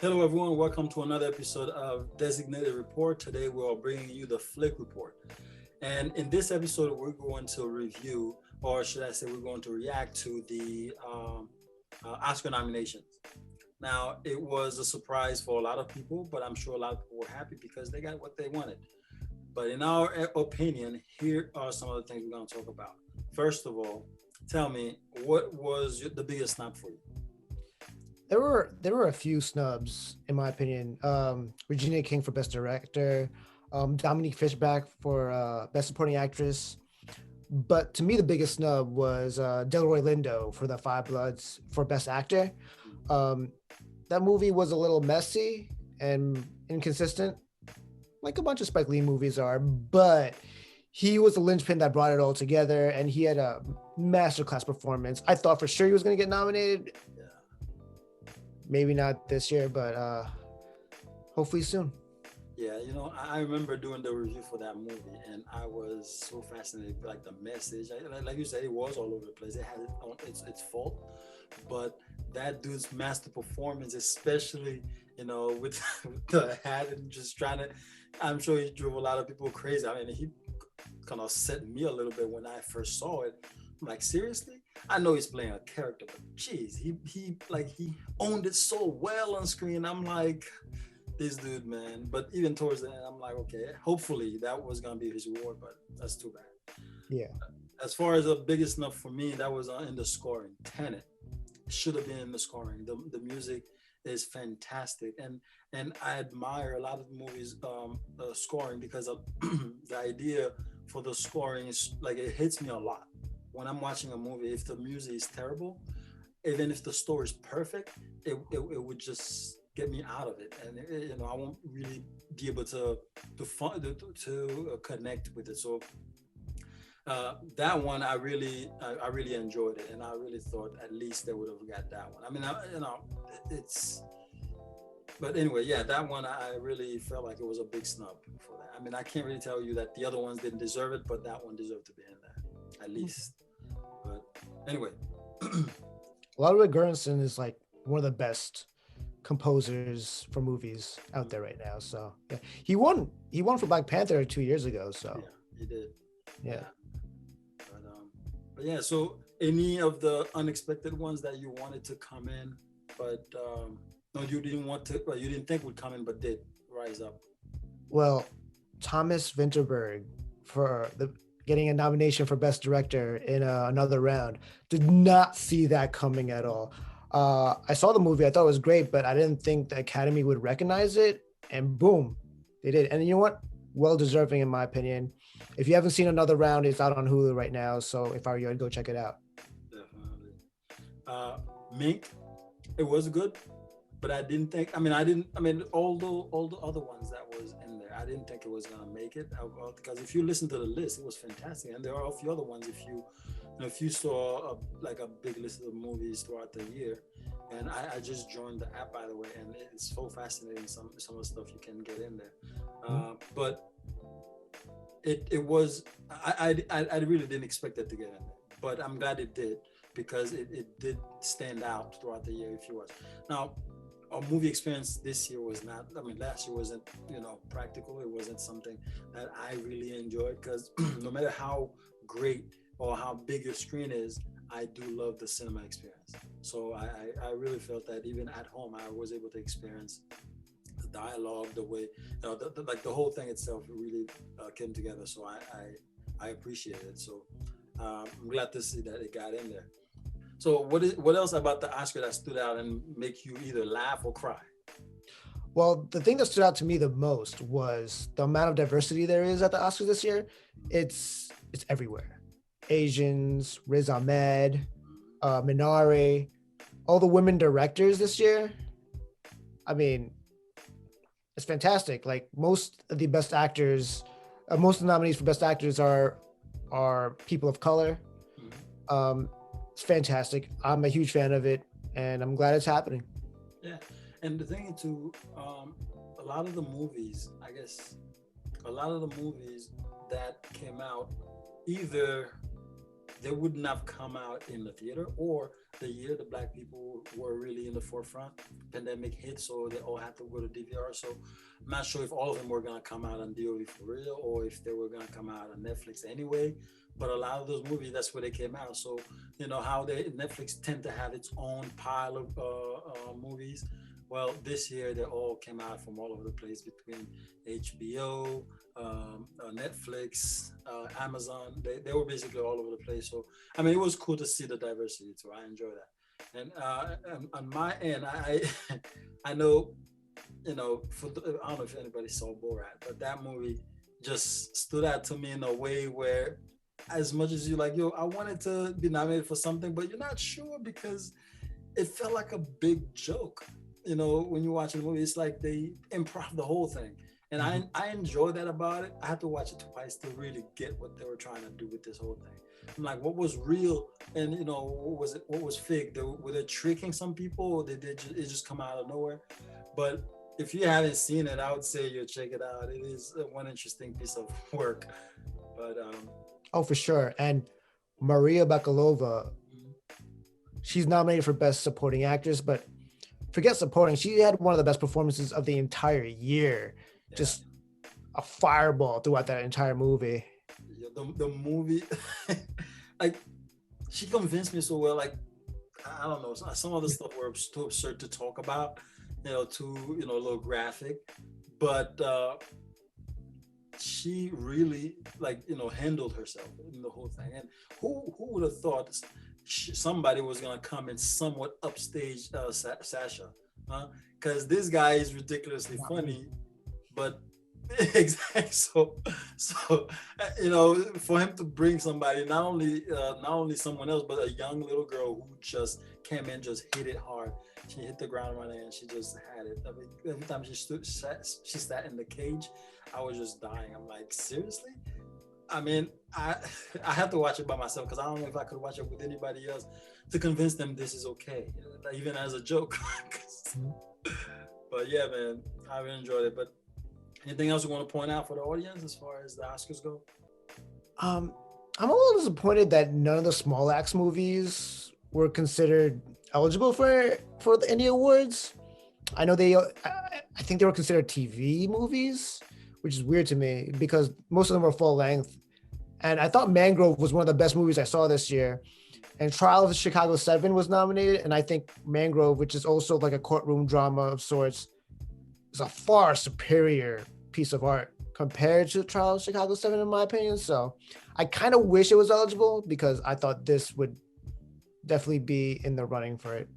Hello, everyone. Welcome to another episode of Designated Report. Today, we're bringing you the Flick Report. And in this episode, we're going to review, or should I say, we're going to react to the Oscar nominations. Now, it was a surprise for a lot of people, but I'm sure a lot of people were happy because they got what they wanted. But in our opinion, here are some of the things we're going to talk about. First of all, tell me, what was the biggest snub for you? There were a few snubs in my opinion. Regina King for Best Director, Dominique Fishback for Best Supporting Actress. But to me, the biggest snub was Delroy Lindo for The Five Bloods for Best Actor. Um, that movie was a little messy and inconsistent, like a bunch of Spike Lee movies are. But he was the linchpin that brought it all together, and he had a masterclass performance. I thought for sure he was going to get nominated. Yeah. Maybe not this year, but hopefully soon. Yeah, I remember doing the review for that movie, and I was so fascinated by like the message. Like you said, it was all over the place. It had its fault, but that dude's master performance, especially with, with the hat and just trying to, I'm sure he drove a lot of people crazy. I mean, he kind of set me a little bit when I first saw it. I'm like, seriously? I know he's playing a character, but geez, he owned it so well on screen. I'm like, this dude, man. But even towards the end, I'm like, okay, hopefully that was gonna be his reward, but that's too bad. Yeah. As far as the biggest enough for me, that was in the scoring. Tenet should have been in the scoring. The music is fantastic, and I admire a lot of movies scoring because of the idea for the scoring is like it hits me a lot when I'm watching a movie. If the music is terrible, even if the story is perfect, it would just get me out of it, and I won't really be able to connect with it. So that one I really enjoyed it, and I really thought at least they would have got that one. I mean, it's but anyway, yeah, that one I really felt like it was a big snub for that. I mean, I can't really tell you that the other ones didn't deserve it, but that one deserved to be in there at least. But anyway, Ludwig Göransson is like one of the best composers for movies out there right now. So yeah, he won for Black Panther 2 years ago. So yeah, he did. yeah. Yeah, but yeah. So any of the unexpected ones that you wanted to come in, but no, you didn't want to, well, you didn't think would come in, but did rise up. Well, Thomas Vinterberg for the getting a nomination for Best Director in another round. Did not see that coming at all. I saw the movie. I thought it was great, but I didn't think the Academy would recognize it. And boom, they did. And you know what? Well deserving, in my opinion. If you haven't seen another round, it's out on Hulu right now. So if I were you, I'd go check it out. Definitely. Uh, Mink, it was good, but I didn't think. I mean, I didn't. I mean, all the other ones that was in there, I didn't think it was gonna make it because if you listen to the list, it was fantastic, and there are a few other ones. If you saw like a big list of movies throughout the year, and I just joined the app by the way, and it's so fascinating some of the stuff you can get in there, but it was I really didn't expect it to get in there, but I'm glad it did because it did stand out throughout the year if you watch. Now, our movie experience this year was not. I mean, last year wasn't practical. It wasn't something that I really enjoyed because no matter how great or how big your screen is, I do love the cinema experience. So I really felt that even at home, I was able to experience the dialogue, the way, like the whole thing itself really came together. So I appreciate it. So I'm glad to see that it got in there. So what else about the Oscar that stood out and make you either laugh or cry? Well, the thing that stood out to me the most was the amount of diversity there is at the Oscars this year. It's everywhere. Asians, Riz Ahmed, Minari, all the women directors this year. I mean, it's fantastic. Like most of the best actors, most of the nominees for best actors are people of color. Um, it's fantastic. I'm a huge fan of it, and I'm glad it's happening. Yeah, and the thing too, a lot of the movies, I guess, a lot of the movies that came out either they wouldn't have come out in the theater, or the year the black people were really in the forefront, pandemic hit, so they all had to go to DVR. So I'm not sure if all of them were gonna come out on DOV for real, or if they were gonna come out on Netflix anyway. But a lot of those movies, that's where they came out. So you know how they Netflix tend to have its own pile of movies. Well, this year they all came out from all over the place between HBO, Netflix, Amazon. They were basically all over the place. So I mean, it was cool to see the diversity too. I enjoy that. And on my end, I know, you know, I don't know if anybody saw Borat, but that movie just stood out to me in a way where, as much as you like, yo, I wanted to be nominated for something, but you're not sure because it felt like a big joke. You know, when you watch the movie, it's like they improv the whole thing. And I enjoy that about it. I had to watch it twice to really get what they were trying to do with this whole thing. I'm like, what was real, and you know, what was fake? Were they tricking some people, or it just come out of nowhere? But if you haven't seen it, I would say you check it out. It is one interesting piece of work. But Oh, for sure. And Maria Bakalova, she's nominated for Best Supporting Actress, but forget supporting. She had one of the best performances of the entire year. Yeah. Just a fireball throughout that entire movie. Yeah, the movie, like, she convinced me so well. Like, I don't know, some of the stuff were too absurd to talk about, you know, too, you know, a little graphic, but she really, like, you know, handled herself in the whole thing. And who would have thought somebody was gonna come and somewhat upstage Sasha, because this guy is ridiculously funny, but exactly. So you know, for him to bring somebody, not only someone else, but a young little girl who just came in, just hit it hard. She hit the ground running and she just had it. I mean, every time she sat in the cage, I was just dying. I'm like, seriously? I mean, I have to watch it by myself because I don't know if I could watch it with anybody else to convince them this is okay, even as a joke. But yeah, man, I really enjoyed it. But anything else you want to point out for the audience as far as the Oscars go? I'm a little disappointed that none of the Small Axe movies were considered eligible for any awards. I know I think they were considered TV movies, which is weird to me because most of them were full length. And I thought Mangrove was one of the best movies I saw this year. And Trial of the Chicago 7 was nominated. And I think Mangrove, which is also like a courtroom drama of sorts, is a far superior piece of art compared to Trial of Chicago 7, in my opinion. So I kind of wish it was eligible because I thought this would definitely be in the running for it.